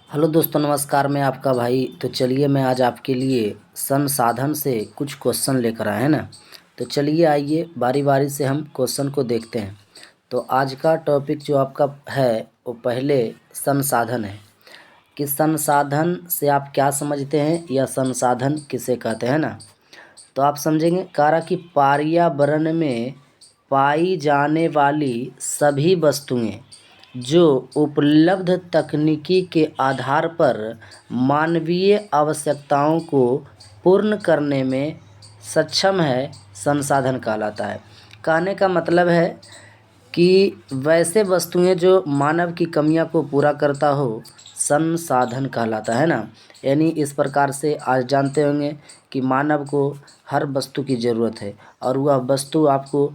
Hello दोस्तों, नमस्कार। मैं आपका भाई। तो चलिए मैं आज आपके लिए संसाधन से कुछ क्वेश्चन लेकर आए हैं ना। तो चलिए आइए बारी बारी से हम क्वेश्चन को देखते हैं। तो आज का टॉपिक जो आपका है वो पहले संसाधन है कि संसाधन से आप क्या समझते हैं या संसाधन किसे कहते हैं ना। तो आप समझेंगे कारा कि पर्यावरण में पाई जाने वाली सभी वस्तुएं जो उपलब्ध तकनीकी के आधार पर मानवीय आवश्यकताओं को पूर्ण करने में सक्षम है, संसाधन कहलाता है। कहने का मतलब है कि वैसे वस्तुएं जो मानव की कमियां को पूरा करता हो, संसाधन कहलाता है ना। यानी इस प्रकार से आज जानते होंगे कि मानव को हर वस्तु की ज़रूरत है और वह वस्तु आपको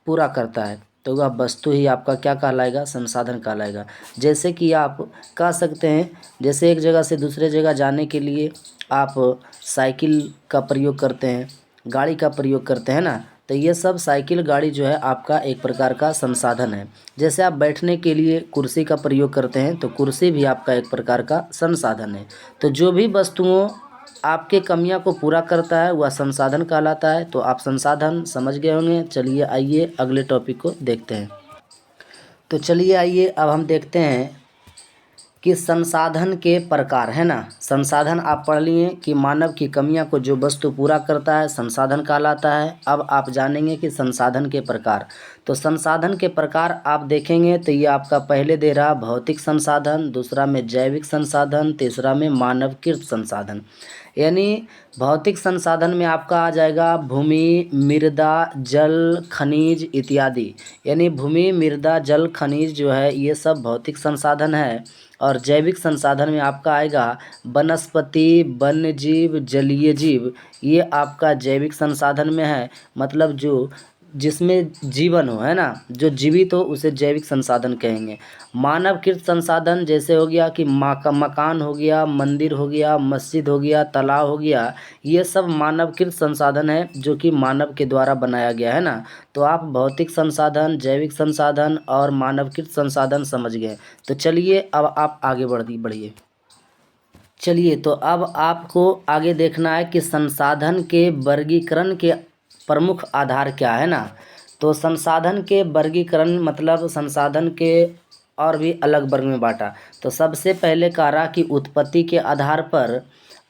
पूरा करता है, तो वह वस्तु ही आपका क्या कहलाएगा, संसाधन कहलाएगा। जैसे कि आप कह सकते हैं, जैसे एक जगह से दूसरे जगह जाने के लिए आप साइकिल का प्रयोग करते हैं, गाड़ी का प्रयोग करते हैं ना। तो ये सब साइकिल गाड़ी जो है आपका एक प्रकार का संसाधन है। जैसे आप बैठने के लिए कुर्सी का प्रयोग करते हैं, तो कुर्सी भी आपका एक प्रकार का संसाधन है। तो जो भी वस्तुओं आपके कमियां को पूरा करता है वह संसाधन कहलाता है। तो आप संसाधन समझ गए होंगे। चलिए आइए अगले टॉपिक को देखते हैं। तो चलिए आइए अब हम देखते हैं कि संसाधन के प्रकार है ना। संसाधन आप पढ़ लिए कि मानव की कमियां को जो वस्तु पूरा करता है संसाधन कहलाता है। अब आप जानेंगे कि संसाधन के प्रकार। तो संसाधन के प्रकार आप देखेंगे तो ये आपका पहले दे रहा भौतिक संसाधन, दूसरा में जैविक संसाधन, तीसरा में मानवकृत संसाधन। यानी भौतिक संसाधन में आपका आ जाएगा भूमि, मृदा, जल, खनिज इत्यादि। यानी भूमि, मृदा, जल, खनिज जो है ये सब भौतिक संसाधन है। और जैविक संसाधन में आपका आएगा वनस्पति, वन्य जीव, जलीय जीव। ये आपका जैविक संसाधन में है। मतलब जो जिसमें जीवन हो, है ना, जो जीवित हो उसे जैविक संसाधन कहेंगे। मानवकृत संसाधन जैसे हो गया कि मकान हो गया, मंदिर हो गया, मस्जिद हो गया, तालाब हो गया, ये सब मानवकृत संसाधन है जो कि मानव के द्वारा बनाया गया है ना। तो आप भौतिक संसाधन, जैविक संसाधन और मानवकृत संसाधन समझ गए। तो चलिए अब आप आगे बढ़िए। चलिए तो अब आपको आगे देखना है कि संसाधन के वर्गीकरण के प्रमुख आधार क्या है ना। तो संसाधन के वर्गीकरण मतलब संसाधन के और भी अलग वर्ग में बांटा। तो सबसे पहले कह रहा कि उत्पत्ति के आधार पर,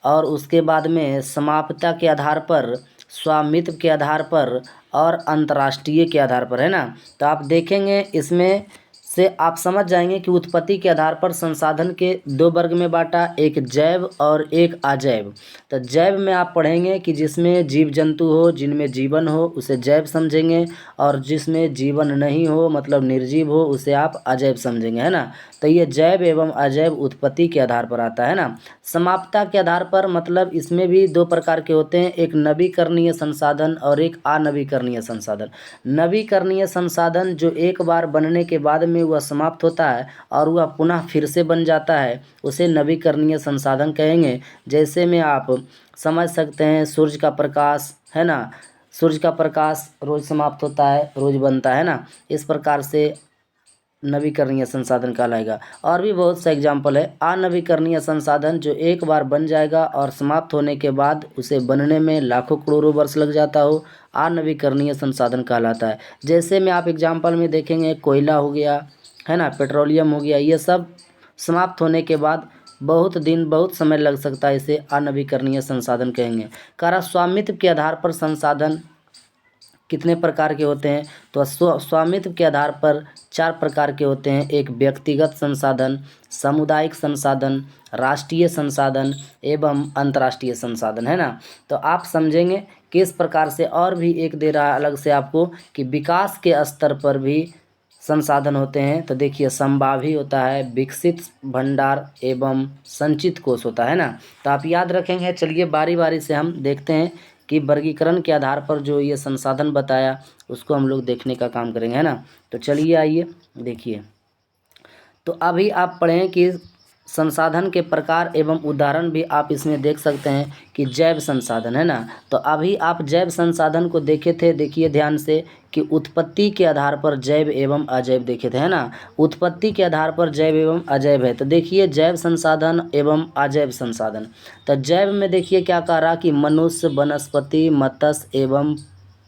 और उसके बाद में समाप्यता के आधार पर, स्वामित्व के आधार पर और अंतर्राष्ट्रीय के आधार पर, है ना। तो आप देखेंगे इसमें से आप समझ जाएंगे कि उत्पत्ति के आधार पर संसाधन के दो वर्ग में बांटा, एक जैव और एक अजैव। तो जैव में आप पढ़ेंगे कि जिसमें जीव जंतु हो, जिनमें जीवन हो उसे जैव समझेंगे, और जिसमें जीवन नहीं हो मतलब निर्जीव हो उसे आप अजैव समझेंगे, है ना। तो ये जैव एवं अजैव उत्पत्ति के आधार पर आता है ना। समाप्यता के आधार पर मतलब इसमें भी दो प्रकार के होते हैं, एक नवीकरणीय संसाधन और एक अनवीकरणीय संसाधन। नवीकरणीय संसाधन जो एक बार बनने के बाद में वह समाप्त होता है और वह पुनः फिर से बन जाता है, उसे नवीकरणीय संसाधन कहेंगे। जैसे में आप समझ सकते हैं सूर्य का प्रकाश, है ना। सूर्य का प्रकाश रोज समाप्त होता है, रोज बनता है ना। इस प्रकार से नवीकरणीय संसाधन कहलाएगा। और भी बहुत सा एग्जाम्पल है। अनवीकरणीय संसाधन जो एक बार बन जाएगा और समाप्त होने के बाद उसे बनने में लाखों करोड़ों वर्ष लग जाता हो, अनवीकरणीय संसाधन कहलाता है। जैसे में आप एग्जाम्पल में देखेंगे कोयला हो गया, है ना, पेट्रोलियम हो गया, ये सब समाप्त होने के बाद बहुत दिन बहुत समय लग सकता है, इसे अनवीकरणीय संसाधन कहेंगे। कारण स्वामित्व के आधार पर संसाधन कितने प्रकार के होते हैं। तो स्वामित्व के आधार पर चार प्रकार के होते हैं, एक व्यक्तिगत संसाधन, सामुदायिक संसाधन, राष्ट्रीय संसाधन एवं अंतर्राष्ट्रीय संसाधन, है ना। तो आप समझेंगे कि इस प्रकार से और भी एक दे रहा है अलग से आपको कि विकास के स्तर पर भी संसाधन होते हैं। तो देखिए संभावी होता है, विकसित भंडार एवं संचित कोष होता है ना। तो आप याद रखेंगे। चलिए बारी बारी से हम देखते हैं कि वर्गीकरण के आधार पर जो ये संसाधन बताया उसको हम लोग देखने का काम करेंगे, है ना। तो चलिए आइए देखिए। तो अभी आप पढ़ें कि संसाधन के प्रकार एवं उदाहरण भी आप इसमें देख सकते हैं कि जैव संसाधन है ना। तो अभी आप जैव संसाधन को देखे थे, देखिए ध्यान से कि उत्पत्ति के आधार पर जैव एवं अजैव देखे थे, है ना। उत्पत्ति के आधार पर जैव एवं अजैव है। तो देखिए जैव संसाधन एवं अजैव संसाधन। तो जैव में देखिए क्या कह रहा कि मनुष्य, वनस्पति, मत्स्य एवं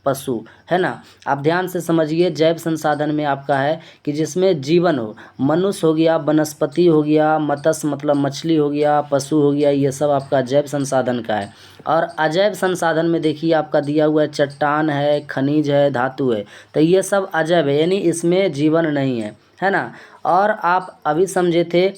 पशु, है ना। आप ध्यान से समझिए, जैव संसाधन में आपका है कि जिसमें जीवन हो, मनुष्य हो गया, वनस्पति हो गया, मत्स्य मतलब मछली हो गया, पशु हो गया, ये सब आपका जैव संसाधन का है। और अजैव संसाधन में देखिए आपका दिया हुआ है चट्टान है, खनिज है, धातु है। तो ये सब अजैव है, यानी इसमें जीवन नहीं है ना। और आप अभी समझे थे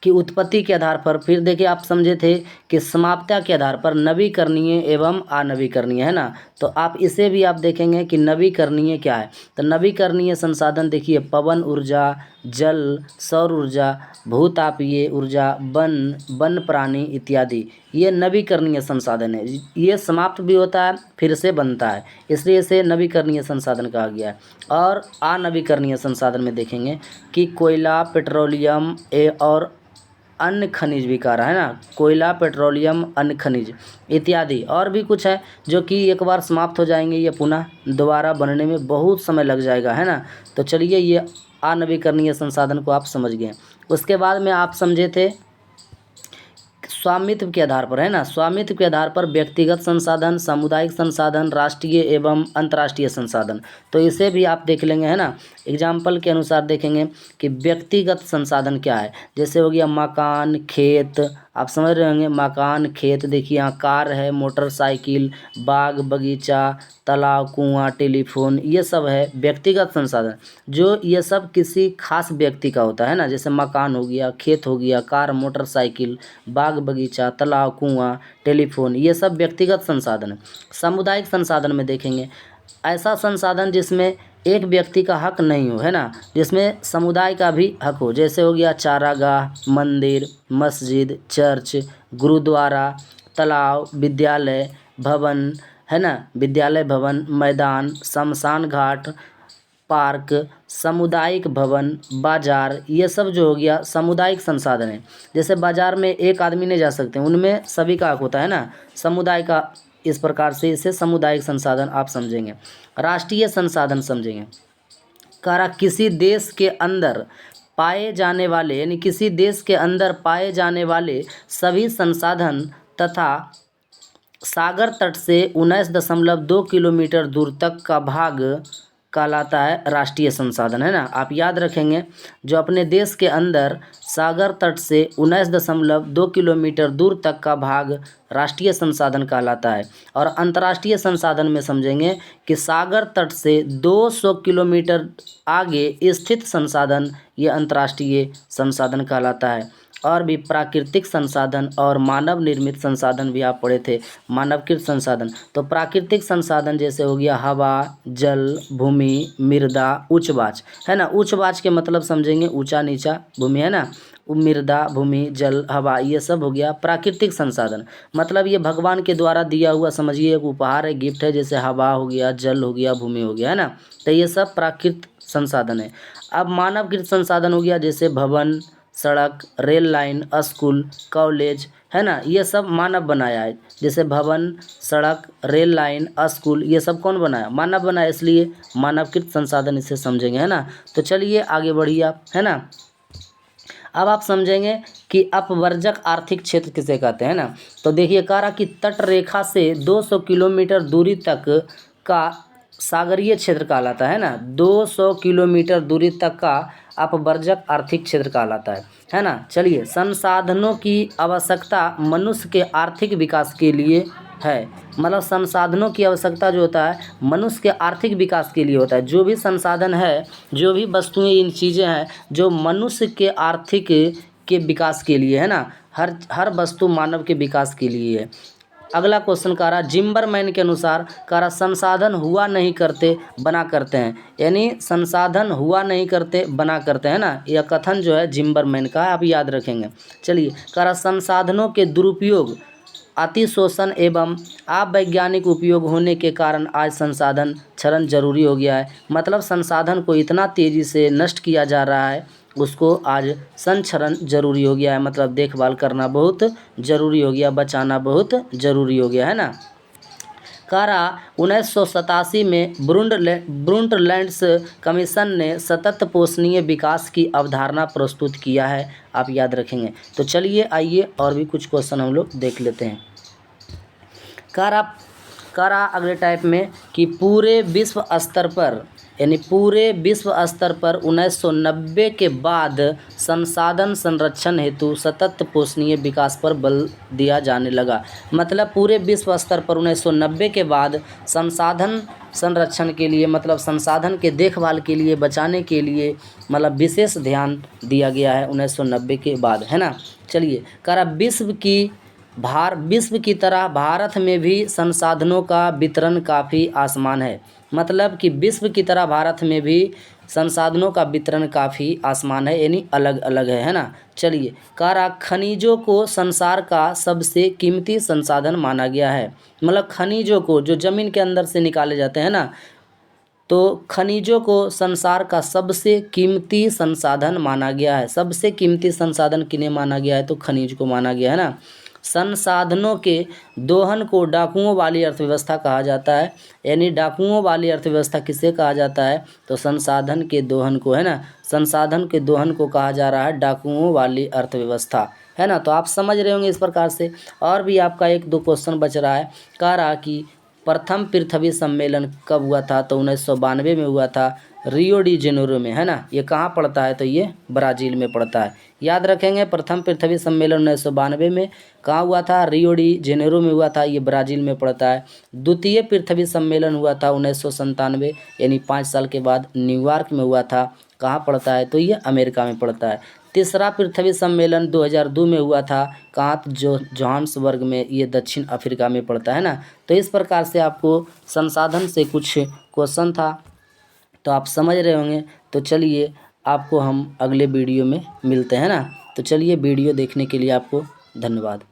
कि उत्पत्ति के आधार पर, फिर देखिए आप समझे थे कि समाप्यता के आधार पर नवीकरणीय एवं अनवीकरणीय, है ना। तो आप इसे भी आप देखेंगे कि नवीकरणीय क्या है। तो नवीकरणीय संसाधन देखिए पवन ऊर्जा, जल, सौर ऊर्जा, भूतापीय ऊर्जा, वन प्राणी इत्यादि, ये नवीकरणीय संसाधन है। ये समाप्त भी होता है फिर से बनता है, इसलिए इसे नवीकरणीय संसाधन कहा गया है। और अनवीकरणीय संसाधन में देखेंगे कि कोयला, पेट्रोलियम और अन्य खनिज भी कह रहा है ना, कोयला, पेट्रोलियम, अन्य खनिज इत्यादि और भी कुछ है जो कि एक बार समाप्त हो जाएंगे, ये पुनः दोबारा बनने में बहुत समय लग जाएगा, है ना। तो चलिए ये अनवीकरणीय संसाधन को आप समझ गए। उसके बाद में आप समझे थे स्वामित्व के आधार पर, है ना। स्वामित्व के आधार पर व्यक्तिगत संसाधन, सामुदायिक संसाधन, राष्ट्रीय एवं अंतर्राष्ट्रीय संसाधन। तो इसे भी आप देख लेंगे, है ना। एग्जाम्पल के अनुसार देखेंगे कि व्यक्तिगत संसाधन क्या है। जैसे हो गया मकान, खेत, आप समझ रहे होंगे, मकान, खेत, देखिए यहाँ कार है, मोटरसाइकिल, बाग बगीचा, तालाब, कुआं, टेलीफोन, ये सब है व्यक्तिगत संसाधन। जो ये सब किसी खास व्यक्ति का होता है ना, जैसे मकान हो गया, खेत हो गया, कार, मोटरसाइकिल, बाग बगीचा, तालाब, कुआं, टेलीफोन, ये सब व्यक्तिगत संसाधन है। सामुदायिक संसाधन में देखेंगे ऐसा संसाधन जिसमें एक व्यक्ति का हक नहीं हो, है ना, जिसमें समुदाय का भी हक हो। जैसे हो गया चारागाह, मंदिर, मस्जिद, चर्च, गुरुद्वारा, तालाब, विद्यालय भवन, है ना, विद्यालय भवन, मैदान, शमशान घाट, पार्क, सामुदायिक भवन, बाजार, ये सब जो हो गया सामुदायिक संसाधन है। जैसे बाजार में एक आदमी नहीं जा सकते, उनमें सभी का हक होता है ना, समुदाय का। इस प्रकार से इसे सामुदायिक संसाधन आप समझेंगे। राष्ट्रीय संसाधन समझेंगे, कारा किसी देश के अंदर पाए जाने वाले, यानी किसी देश के अंदर पाए जाने वाले सभी संसाधन तथा सागर तट से 19.2 किलोमीटर दूर तक का भाग कहलाता है राष्ट्रीय संसाधन, है ना। आप याद रखेंगे, जो अपने देश के अंदर सागर तट से 19.2 किलोमीटर दूर तक का भाग राष्ट्रीय संसाधन कहलाता है। और अंतर्राष्ट्रीय संसाधन में समझेंगे कि सागर तट से 200 किलोमीटर आगे स्थित संसाधन ये अंतर्राष्ट्रीय संसाधन कहलाता है। और भी प्राकृतिक संसाधन और मानव निर्मित संसाधन भी आप पढ़े थे, मानवकृत संसाधन। तो प्राकृतिक संसाधन जैसे हो गया हवा, जल, भूमि, मृदा, उच्चवाच, है ना। उच्चवाच के मतलब समझेंगे ऊंचा नीचा भूमि, है ना। मृदा, भूमि, जल, हवा, ये सब हो गया प्राकृतिक संसाधन। मतलब ये भगवान के द्वारा दिया हुआ, समझिए एक उपहार है, गिफ्ट है। जैसे हवा हो गया, जल हो गया, भूमि हो गया, है ना। तो ये सब प्राकृतिक संसाधन है। अब मानवकृत संसाधन हो गया, जैसे भवन, सड़क, रेल लाइन, स्कूल, कॉलेज, है ना, ये सब मानव बनाया है। जैसे भवन, सड़क, रेल लाइन, स्कूल, ये सब कौन बनाया? मानव बनाया, इसलिए मानवकृत संसाधन इसे समझेंगे, है ना। तो चलिए आगे बढ़िए आप, है ना। अब आप समझेंगे कि अपवर्जक आर्थिक क्षेत्र किसे कहते हैं ना। तो देखिए कह रहा कि तट रेखा से 200 किलोमीटर दूरी तक का सागरीय क्षेत्र कहलाता है ना। 200 किलोमीटर दूरी तक का अपवर्जक आर्थिक क्षेत्र कहलाता है ना। चलिए, संसाधनों की आवश्यकता मनुष्य के आर्थिक विकास के लिए है। मतलब संसाधनों की आवश्यकता जो होता है मनुष्य के आर्थिक विकास के लिए होता है। जो भी संसाधन है, जो भी वस्तुएं, इन चीज़ें हैं जो मनुष्य के आर्थिक के विकास के लिए, है ना। हर वस्तु मानव के विकास के लिए है। अगला क्वेश्चन कह रहा जिम्बरमैन के अनुसार कह रहा संसाधन हुआ नहीं करते बना करते हैं। यानी संसाधन हुआ नहीं करते बना करते हैं ना। यह कथन जो है जिम्बरमैन का है, आप याद रखेंगे। चलिए, कह रहा संसाधनों के दुरुपयोग, अतिशोषण एवं अवैज्ञानिक उपयोग होने के कारण आज संसाधन क्षरण जरूरी हो गया है। मतलब संसाधन को इतना तेज़ी से नष्ट किया जा रहा है उसको आज संरक्षण जरूरी हो गया है, मतलब देखभाल करना बहुत ज़रूरी हो गया, बचाना बहुत ज़रूरी हो गया है ना। कारा 1987 में ब्रुंडलैंड्स कमीशन ने सतत पोषणीय विकास की अवधारणा प्रस्तुत किया है, आप याद रखेंगे। तो चलिए आइए और भी कुछ क्वेश्चन हम लोग देख लेते हैं। कारा अगले टाइप में कि पूरे विश्व स्तर पर, यानी पूरे विश्व स्तर पर 1990 के बाद संसाधन संरक्षण हेतु सतत पोषणीय विकास पर बल दिया जाने लगा। मतलब पूरे विश्व स्तर पर 1990 के बाद संसाधन संरक्षण के लिए, मतलब संसाधन के देखभाल के लिए, बचाने के लिए मतलब विशेष ध्यान दिया गया है 1990 के बाद, है ना। चलिए, करा विश्व की तरह भारत में भी संसाधनों का वितरण काफ़ी आसमान है। मतलब कि विश्व की तरह भारत में भी संसाधनों का वितरण काफ़ी आसमान है, यानी अलग अलग है ना। चलिए, कारा खनिजों को संसार का सबसे कीमती संसाधन माना गया है। मतलब खनिजों को जो ज़मीन के अंदर से निकाले जाते हैं ना, तो खनिजों को संसार का सबसे कीमती संसाधन माना गया है। सबसे कीमती संसाधन किन्हें माना गया है? तो खनिज को माना गया है ना। संसाधनों के दोहन को डाकुओं वाली अर्थव्यवस्था कहा जाता है। यानी डाकुओं वाली अर्थव्यवस्था किसे कहा जाता है? तो संसाधन के दोहन को, है ना, संसाधन के दोहन को कहा जा रहा है डाकुओं वाली अर्थव्यवस्था, है ना। तो आप समझ रहे होंगे इस प्रकार से। और भी आपका एक दो क्वेश्चन बच रहा है। कह रहा कि प्रथम पृथ्वी सम्मेलन कब हुआ था? तो 1992 में हुआ था, रियो डी जेनेरो में, है ना। ये कहाँ पड़ता है? तो ये ब्राज़ील में पड़ता है। याद रखेंगे, प्रथम पृथ्वी सम्मेलन 1992 में कहाँ हुआ था? रियो डी जेनेरो में हुआ था, ये ब्राज़ील में पड़ता है। द्वितीय पृथ्वी सम्मेलन हुआ था 1997, यानी 5 साल के बाद न्यूयॉर्क में हुआ था। कहाँ पड़ता है? तो ये अमेरिका में पड़ता है। तीसरा पृथ्वी सम्मेलन 2002 में हुआ था, कहाँ? जोहान्सबर्ग में, ये दक्षिण अफ्रीका में पड़ता है ना। तो इस प्रकार से आपको संसाधन से कुछ क्वेश्चन था, तो आप समझ रहे होंगे। तो चलिए, आपको हम अगले वीडियो में मिलते हैं ना। तो चलिए, वीडियो देखने के लिए आपको धन्यवाद।